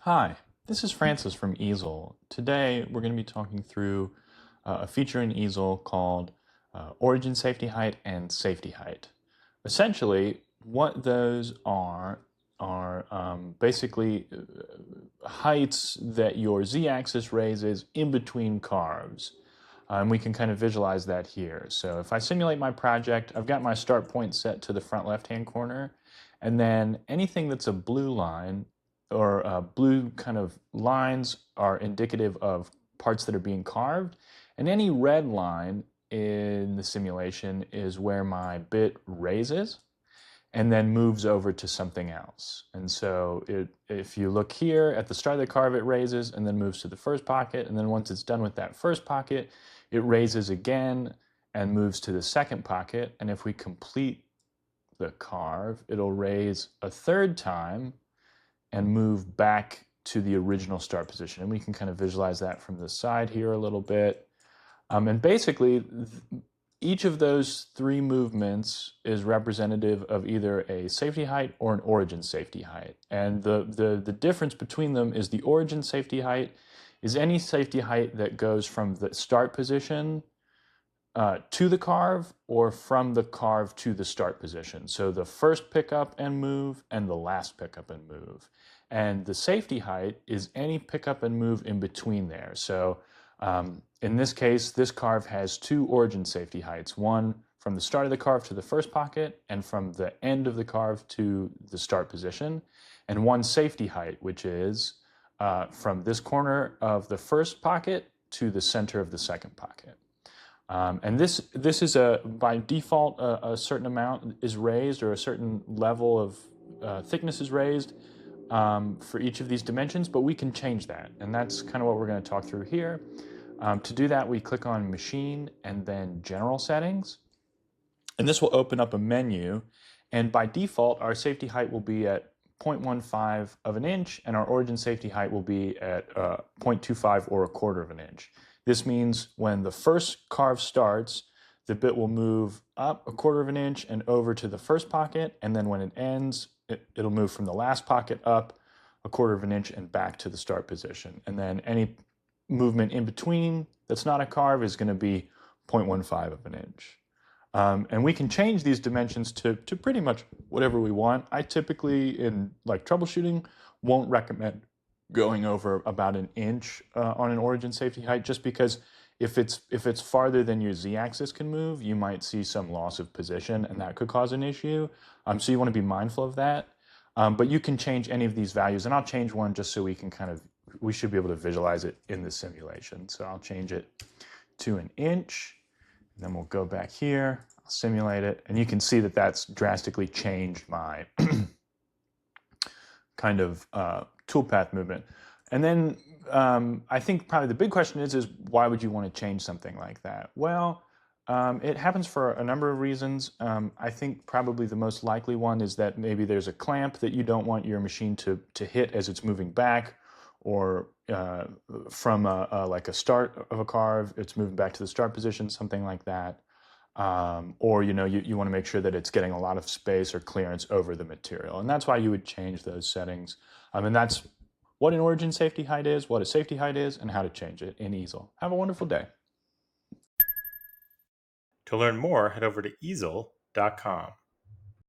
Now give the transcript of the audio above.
Hi, this is Francis from Easel. Today we're going to be talking through a feature in Easel called origin safety height and safety height. Essentially, what those are basically heights that your z-axis raises in between carves. And we can kind of visualize that here. So if I simulate my project, I've got my start point set to the front left-hand corner, and then anything that's a blue line or blue kind of lines are indicative of parts that are being carved, and any red line in the simulation is where my bit raises and then moves over to something else. And so if you look here at the start of the carve, it raises and then moves to the first pocket, and then once it's done with that first pocket, it raises again and moves to the second pocket. And if we complete the carve, it'll raise a third time and move back to the original start position. And we can kind of visualize that from the side here a little bit. And basically, each of those three movements is representative of either a safety height or an origin safety height. And the difference between them is the origin safety height is any safety height that goes from the start position to the carve or from the carve to the start position. So the first pickup and move and the last pickup and move. And the safety height is any pickup and move in between there. So in this case, this carve has two origin safety heights, one from the start of the carve to the first pocket and from the end of the carve to the start position, and one safety height, which is from this corner of the first pocket to the center of the second pocket. And this is by default a certain amount is raised, or a certain level of thickness is raised for each of these dimensions, but we can change that, and that's kind of what we're going to talk through here. To do that, we click on Machine and then General Settings, and this will open up a menu, and by default our safety height will be at 0.15 of an inch, and our origin safety height will be at 0.25 or 1/4 of an inch. This means when the first carve starts, the bit will move up 1/4 of an inch and over to the first pocket, and then when it ends, it'll move from the last pocket up 1/4 of an inch and back to the start position. And then any movement in between that's not a carve is going to be 0.15 of an inch. And we can change these dimensions to pretty much whatever we want. I typically, in like troubleshooting, won't recommend going over about an inch on an origin safety height, just because if it's farther than your z-axis can move, you might see some loss of position, and that could cause an issue. So you want to be mindful of that. But you can change any of these values, and I'll change one just so we should be able to visualize it in the simulation. So I'll change it to an inch, and then we'll go back here, I'll simulate it, and you can see that that's drastically changed my kind of toolpath movement. And then I think probably the big question is why would you want to change something like that? Well, it happens for a number of reasons. I think probably the most likely one is that maybe there's a clamp that you don't want your machine to hit as it's moving back, or from like a start of a carve, it's moving back to the start position, something like that. Or you want to make sure that it's getting a lot of space or clearance over the material, and that's why you would change those settings. And that's what an origin safety height is, what a safety height is, and how to change it in Easel. Have a wonderful day. To learn more, head over to easel.com.